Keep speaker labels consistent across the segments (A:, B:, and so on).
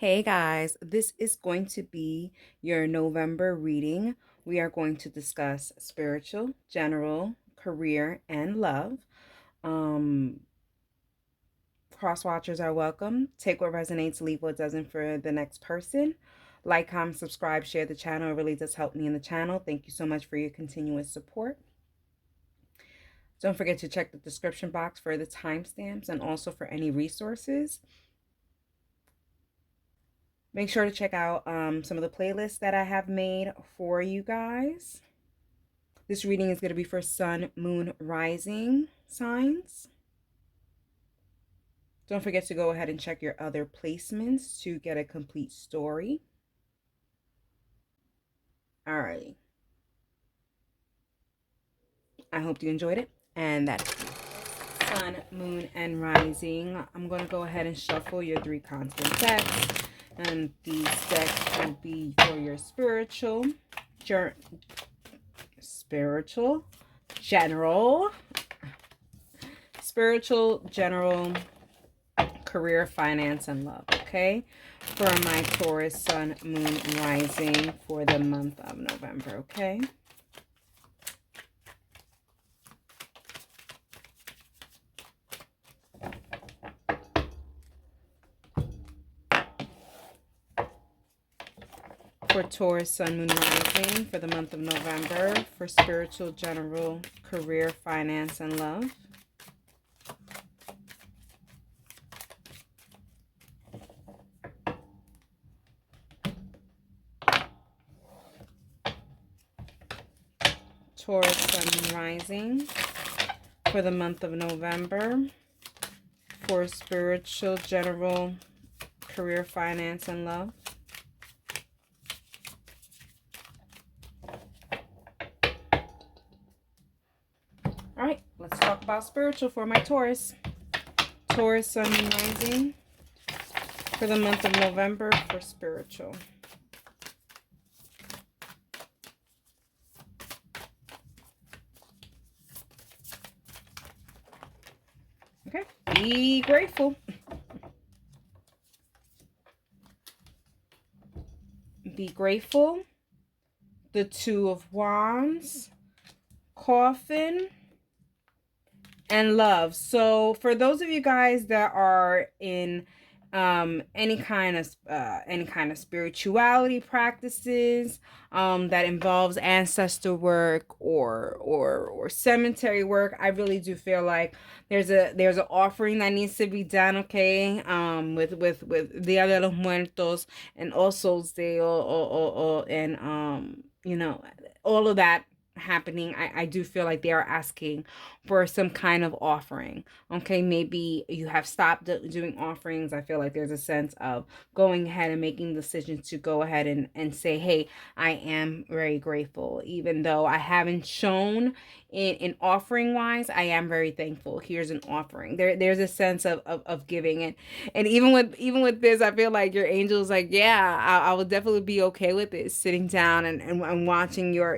A: Hey guys, this is going to be your November reading. We are going to discuss spiritual, general, career, and love. Um, Cross watchers are welcome. Take what resonates, leave what doesn't for the next person. Like, comment, subscribe, share the channel. It really does help me in the channel. Thank you so much for your continuous support. Don't forget to check the description box for the timestamps and also for any resources. Make sure to check out some of the playlists that I have made for you guys. This reading is going to be for sun, moon, rising signs. Don't forget to go ahead and check your other placements to get a complete story. Alrighty. I hope you enjoyed it. And that's sun, moon, and rising. I'm going to go ahead and shuffle your 3 constant decks. And these decks will be for your spiritual, general, career, finance, and love. Okay, for my Taurus sun, moon, rising for the month of November. Okay. For Taurus sun, moon, rising for the month of November for spiritual, general, career, finance, and love. Taurus sun, moon, rising for the month of November for spiritual, general, career, finance, and love. All right, let's talk about spiritual for my Taurus. Taurus sun, moon, rising for the month of November for spiritual. Okay, be grateful. Be grateful. The 2 of Wands, coffin, and love. So for those of you guys that are in any kind of spirituality practices that involves ancestor work or cemetery work, I really do feel like there's an offering that needs to be done, okay, with Dia de los Muertos and All Souls Day, and you know, all of that happening. I do feel like they are asking for some kind of offering. Okay, maybe you have stopped doing offerings. I feel like there's a sense of going ahead and making decisions to go ahead and say, hey, I am very grateful. Even though I haven't shown in offering wise, I am very thankful. Here's an offering. There's a sense of giving, and even with this, I feel like your angel's like, yeah, I will definitely be okay with it, sitting down and watching your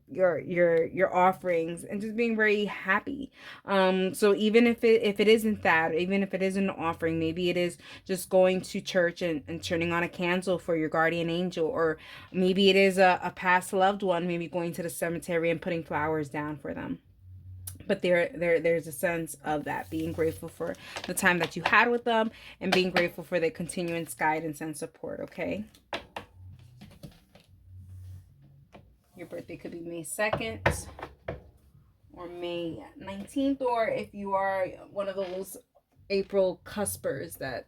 A: your offerings and just being very happy. So even if it isn't that, even if it isn't an offering, maybe it is just going to church and turning on a candle for your guardian angel, or maybe it is a past loved one, maybe going to the cemetery and putting flowers down for them. But there's a sense of that, being grateful for the time that you had with them and being grateful for their continuous guidance and support. Okay, your birthday could be May 2nd or May 19th, or if you are one of those April cuspers that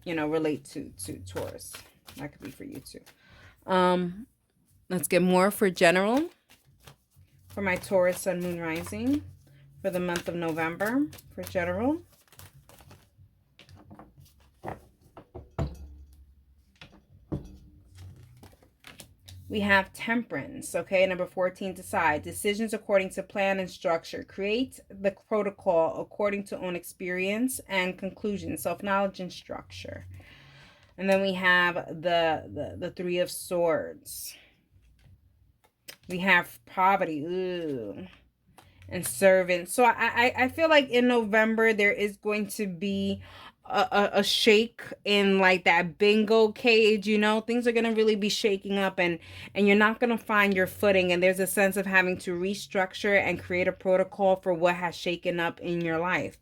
A: relate to Taurus, that could be for you too. Let's get more for general for my Taurus sun, moon, rising for the month of November for general. We have temperance, okay? Number 14, decide. Decisions according to plan and structure. Create the protocol according to own experience and conclusion, self-knowledge and structure. And then we have the 3 of swords. We have poverty, ooh, and servant. So I feel like in November there is going to be a shake in like that bingo cage, you know, things are going to really be shaking up, and you're not going to find your footing, and there's a sense of having to restructure and create a protocol for what has shaken up in your life.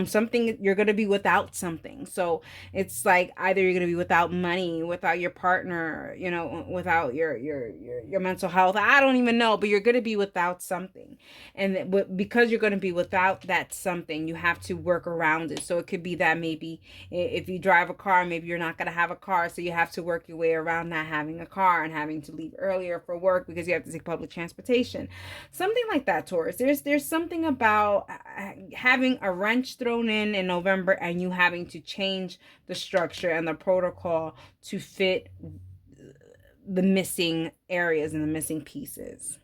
A: Something, you're going to be without something. So it's like either you're going to be without money, without your partner, you know, without your mental health. I don't even know, but you're going to be without something. And because you're going to be without that something, you have to work around it. So it could be that maybe if you drive a car, maybe you're not going to have a car, so you have to work your way around not having a car and having to leave earlier for work because you have to take public transportation, something like that. Taurus, there's something about having a wrench thrown in November, and you having to change the structure and the protocol to fit the missing areas and the missing pieces.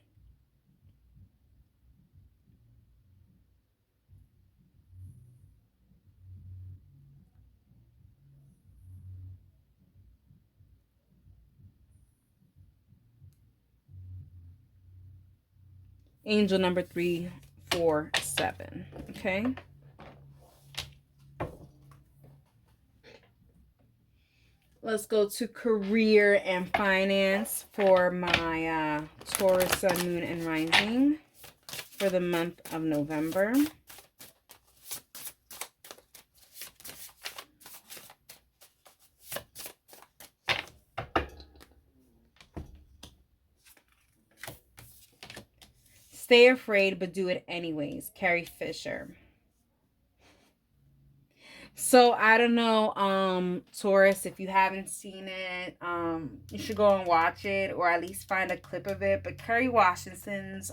A: Angel number 347. Okay. Let's go to career and finance for my Taurus Sun, Moon, and Rising for the month of November. Stay afraid, but do it anyways. Carrie Fisher. So I don't know, Taurus, if you haven't seen it, you should go and watch it, or at least find a clip of it. But Kerry Washington's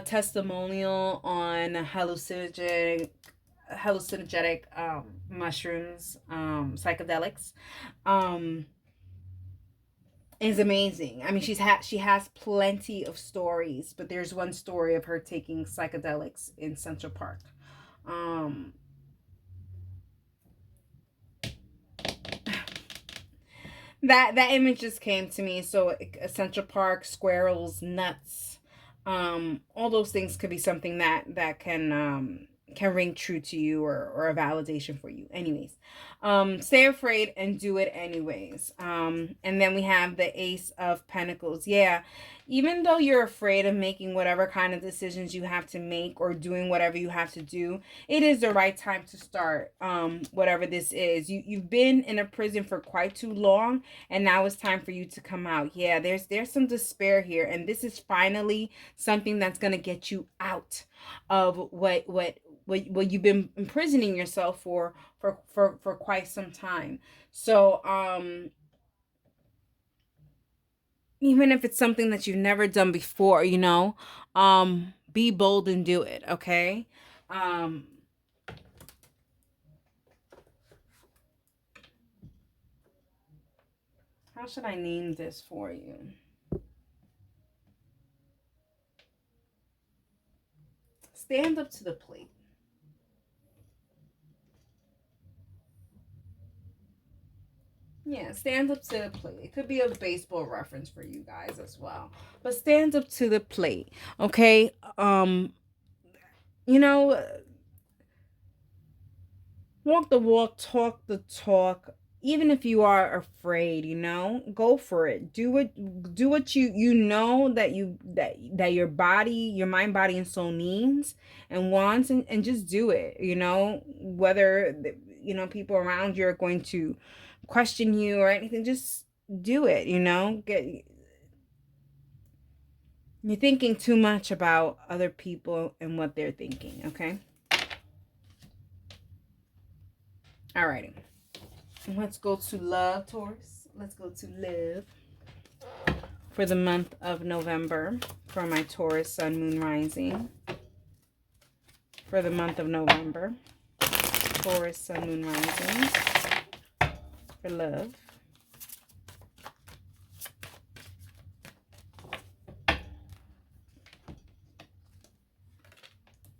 A: testimonial on hallucinogenic mushrooms, psychedelics, um, is amazing. I mean, she has plenty of stories, but there's one story of her taking psychedelics in Central Park. Um, that image just came to me. So Central Park, squirrels, nuts, all those things could be something that can ring true to you, or a validation for you. Anyways, stay afraid and do it anyways. And then we have the Ace of Pentacles. Yeah, even though you're afraid of making whatever kind of decisions you have to make, or doing whatever you have to do, it is the right time to start, whatever this is. You've been in a prison for quite too long, and now it's time for you to come out. Yeah, there's some despair here, and this is finally something that's going to get you out of what you've been imprisoning yourself for quite some time. So even if it's something that you've never done before, you know, be bold and do it. Okay. um how should I name this for you? Stand up to the plate. Yeah, stand up to the plate. It could be a baseball reference for you guys as well. But stand up to the plate. Okay? You know, walk the walk, talk the talk. Even if you are afraid, you know, go for it. Do what you know that that your body, your mind, body, and soul needs and wants, and just do it, you know, whether you know people around you are going to question you or anything, just do it, you know. You're thinking too much about other people and what they're thinking, okay? Alrighty. Let's go to love, Taurus. Let's go to live for the month of November for my Taurus Sun, Moon, Rising. For the month of November, Taurus Sun, Moon, Rising for love.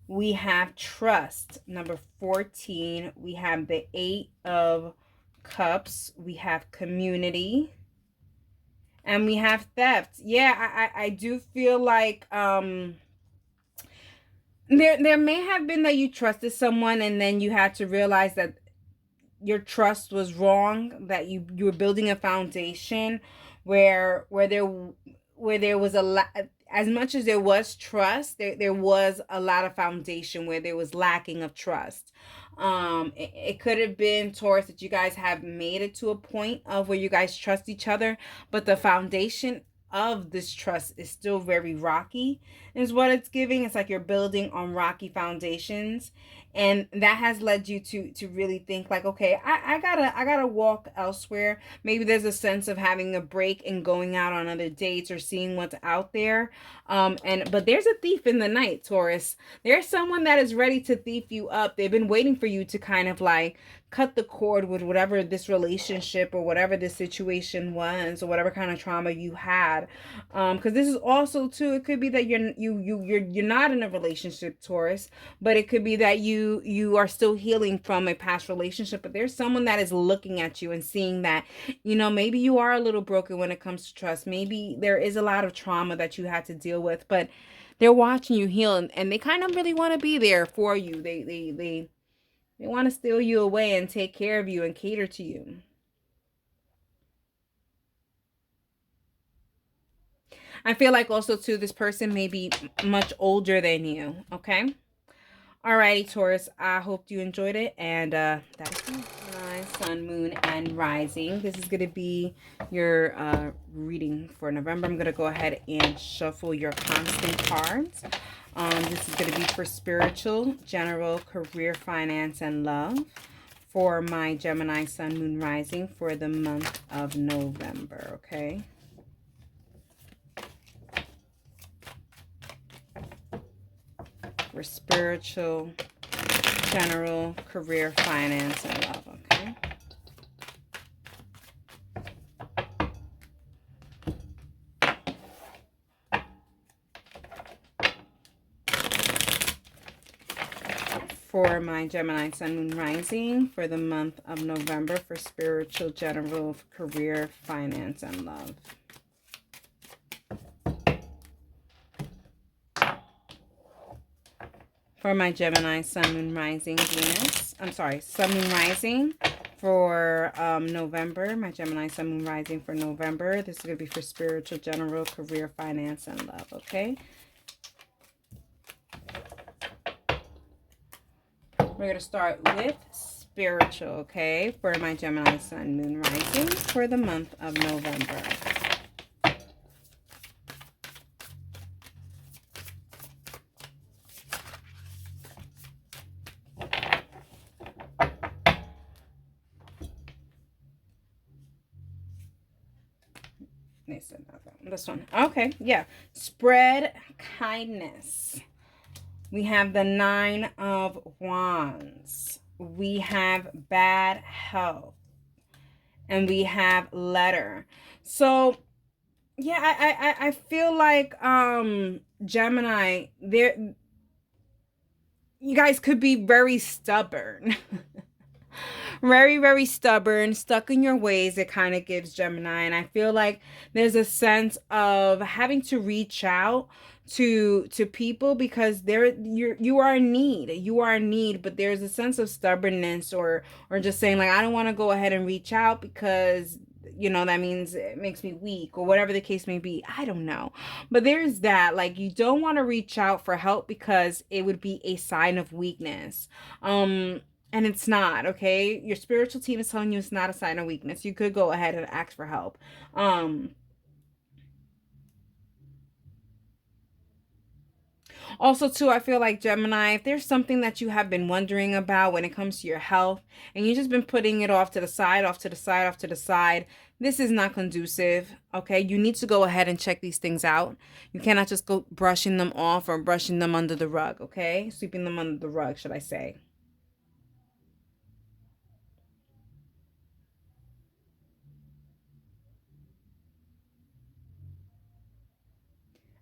A: We have trust, number 14. We have the 8 of Cups. We have community. And we have theft. Yeah, I do feel like There may have been that you trusted someone and then you had to realize that your trust was wrong, that you were building a foundation where there was a lot, as much as there was trust, there was a lot of foundation where there was lacking of trust. It could have been, Taurus, that you guys have made it to a point of where you guys trust each other, but the foundation of this trust is still very rocky, is what it's giving. It's like you're building on rocky foundations, and that has led you to really think like, okay, I gotta walk elsewhere. Maybe there's a sense of having a break and going out on other dates or seeing what's out there. And but there's a thief in the night, Taurus. There's someone that is ready to thief you up. They've been waiting for you to kind of like cut the cord with whatever this relationship or whatever this situation was, or whatever kind of trauma you had. Because this is also too, it could be that you're not in a relationship, Taurus, but it could be that you are still healing from a past relationship, but there's someone that is looking at you and seeing that, maybe you are a little broken when it comes to trust. Maybe there is a lot of trauma that you had to deal with, but they're watching you heal, and they kind of really want to be there for you. They want to steal you away and take care of you and cater to you. I feel like also too, this person may be much older than you. Okay. Alrighty, Taurus. I hope you enjoyed it, and that is my sun, moon, and rising. This is gonna be your reading for November. I'm gonna go ahead and shuffle your constant cards. This is gonna be for spiritual, general, career, finance, and love. For my Gemini, sun, moon, rising for the month of November. Okay. For spiritual, general, career, finance, and love. Okay. For my Gemini, sun, moon, rising for the month of November for spiritual, general, career, finance, and love. For my Gemini, sun, moon, rising, Venus. I'm sorry, sun, moon, rising for November. My Gemini, sun, moon, rising for November. This is going to be for spiritual, general, career, finance, and love. Okay. We're going to start with spiritual, okay, for my Gemini, sun, moon, rising for the month of November. This one. Okay, yeah. Spread kindness. We have the 9 of Wands. We have bad health. And we have letter. So, yeah, I feel like Gemini, you guys could be very stubborn. Very, very stubborn, stuck in your ways. It kind of gives Gemini, and I feel like there's a sense of having to reach out to people because you are in need. You are in need, but there's a sense of stubbornness or just saying like, I don't want to go ahead and reach out because that means it makes me weak or whatever the case may be. I don't know. But there's that, like, you don't want to reach out for help because it would be a sign of weakness. And it's not, okay? Your spiritual team is telling you it's not a sign of weakness. You could go ahead and ask for help. Also, too, I feel like Gemini, if there's something that you have been wondering about when it comes to your health, and you've just been putting it off to the side, off to the side, off to the side, this is not conducive, okay? You need to go ahead and check these things out. You cannot just go brushing them off or brushing them under the rug, okay? Sweeping them under the rug, should I say.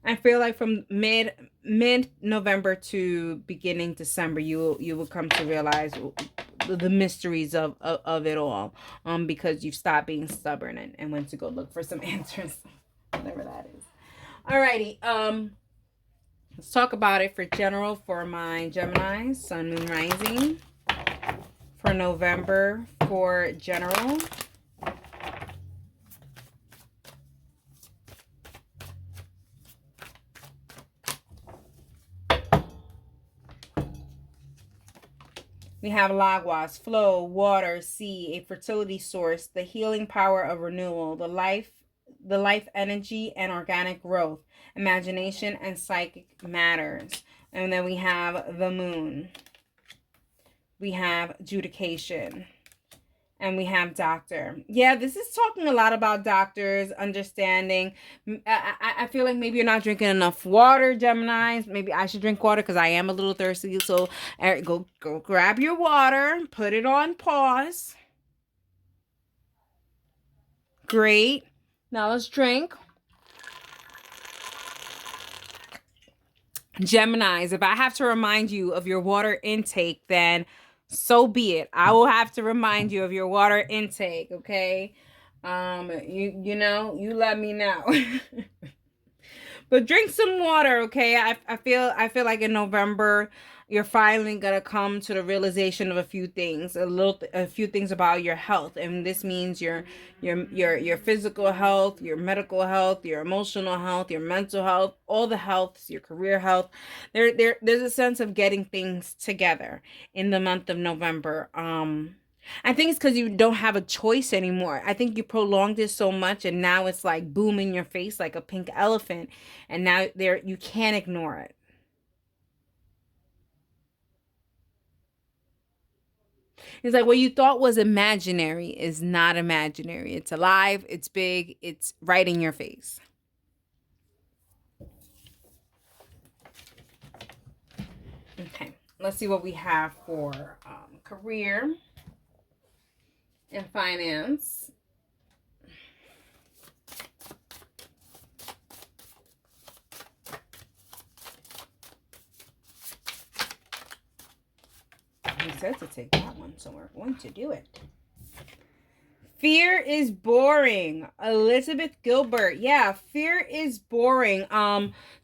A: I feel like from mid November to beginning December, you will come to realize the mysteries of it all, because you've stopped being stubborn and went to go look for some answers, whatever that is. Alrighty, Let's talk about it for general for my Gemini, Sun, Moon, Rising. For November for general. We have Lagwas, flow, water, sea, a fertility source, the healing power of renewal, the life energy and organic growth, imagination and psychic matters. And then we have the moon. We have judication. And we have doctor. Yeah, this is talking a lot about doctors, understanding. I feel like maybe you're not drinking enough water, Geminis. Maybe I should drink water because I am a little thirsty. So Eric, go grab your water, put it on pause. Great. Now let's drink. Geminis, if I have to remind you of your water intake, then so be it. I will have to remind you of your water intake, okay? You let me know. But drink some water, okay? I feel like in November you're finally gonna come to the realization of a few things, a few things about your health, and this means your physical health, your medical health, your emotional health, your mental health, all the healths, your career health. There's a sense of getting things together in the month of November. I think it's because you don't have a choice anymore. I think you prolonged it so much, and now it's like boom in your face like a pink elephant, and now there you can't ignore it. It's like what you thought was imaginary is not imaginary. It's alive, it's big, it's right in your face. Okay, let's see what we have for career and finance. He said to take that one, so we're going to do it. Fear is boring. Elizabeth Gilbert. Yeah, fear is boring.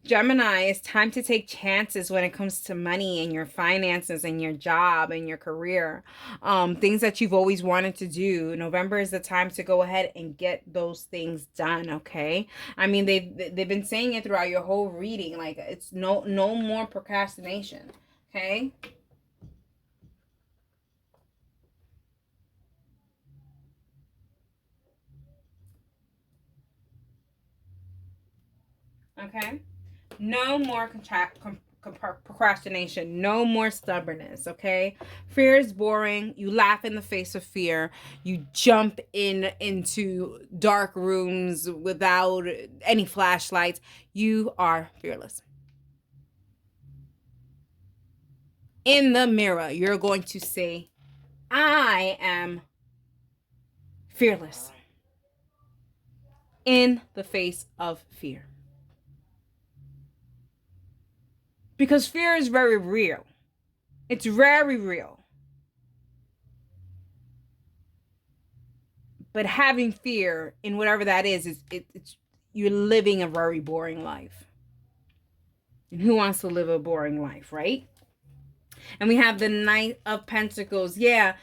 A: Gemini, it's time to take chances when it comes to money and your finances and your job and your career. Things that you've always wanted to do. November is the time to go ahead and get those things done, okay? I mean, they've been saying it throughout your whole reading. Like it's no more procrastination, okay? Okay? No more procrastination. No more stubbornness, okay? Fear is boring. You laugh in the face of fear. You jump into dark rooms without any flashlights. You are fearless. In the mirror, you're going to say, I am fearless in the face of fear. Because fear is very real. It's very real. But having fear in whatever that is it's you're living a very boring life. And who wants to live a boring life, right? And we have the Knight of Pentacles. Yeah.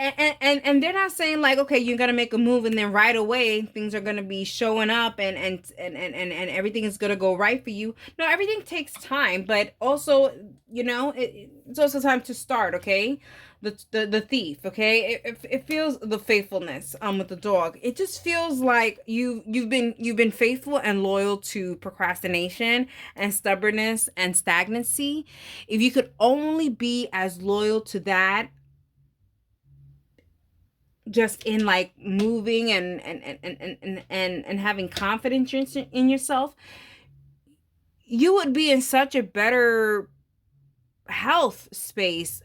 A: And they're not saying like, okay, you're gonna make a move and then right away things are gonna be showing up and everything is gonna go right for you. No, everything takes time, but also, it's also time to start, okay? The thief, okay? It feels the faithfulness with the dog. It just feels like you've been faithful and loyal to procrastination and stubbornness and stagnancy. If you could only be as loyal to that, just in like moving and having confidence in yourself, you would be in such a better health space.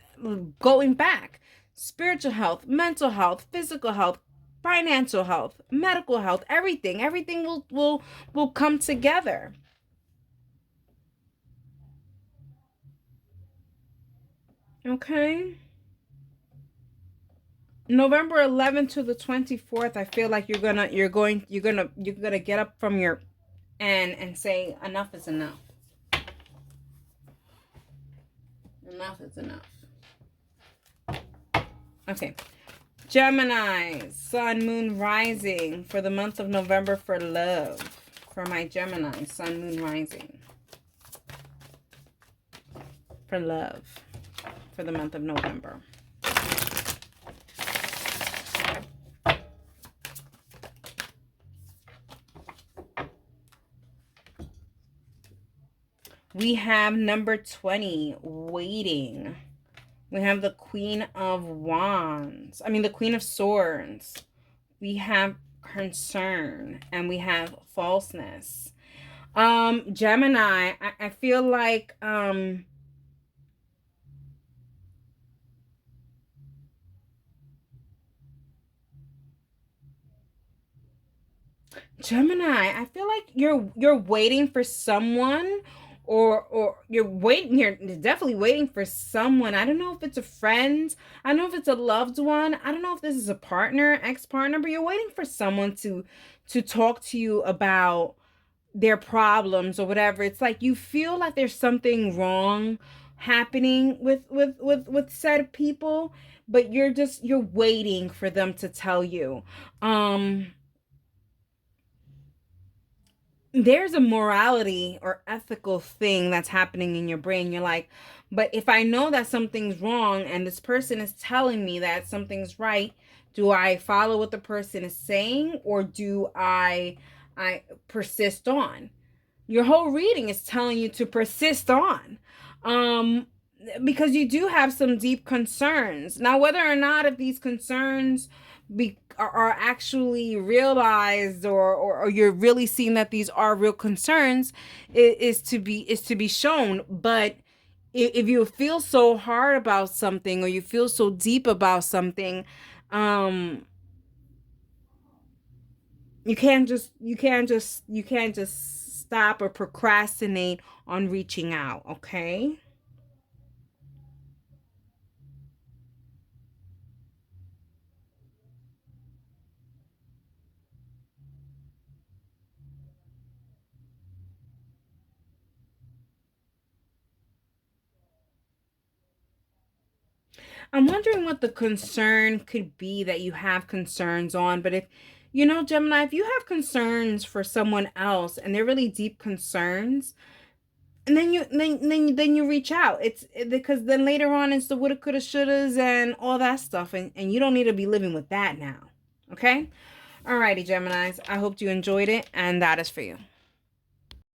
A: Going back, spiritual health, mental health, physical health, financial health, medical health, everything will come together. Okay. November 11th to the 24th, I feel like you're gonna get up from your and say enough is enough. Enough is enough. Okay. Gemini, Sun, Moon, Rising for the month of November for love. For my Gemini, Sun, Moon, Rising. For love. For the month of November. We have number 20, waiting. We have the Queen of Wands. I mean, the Queen of Swords. We have concern. And we have falseness. Gemini, I feel like, Gemini, I feel like you're waiting for someone, or you're definitely waiting for someone. I don't know if it's a friend, I don't know if it's a loved one, I don't know if this is a partner, ex-partner, but you're waiting for someone to talk to you about their problems or whatever. It's like you feel like there's something wrong happening with said people, but you're waiting for them to tell you. There's a morality or ethical thing that's happening in your brain. You're like, but if I know that something's wrong and this person is telling me that something's right, do I follow what the person is saying, or do I persist on? Your whole reading is telling you to persist on. Um because you do have some deep concerns. Now, whether or not if these concerns are actually realized, or you're really seeing that these are real concerns, is to be shown. But if you feel so hard about something, or you feel so deep about something, um you can't just stop or procrastinate on reaching out, okay? I'm wondering what the concern could be that you have concerns on. But if you know, Gemini, if you have concerns for someone else and they're really deep concerns, and then you reach out. Because then later on it's the woulda, coulda, shouldas and all that stuff, and you don't need to be living with that now. Okay? Alrighty, Geminis. I hope you enjoyed it, and that is for you.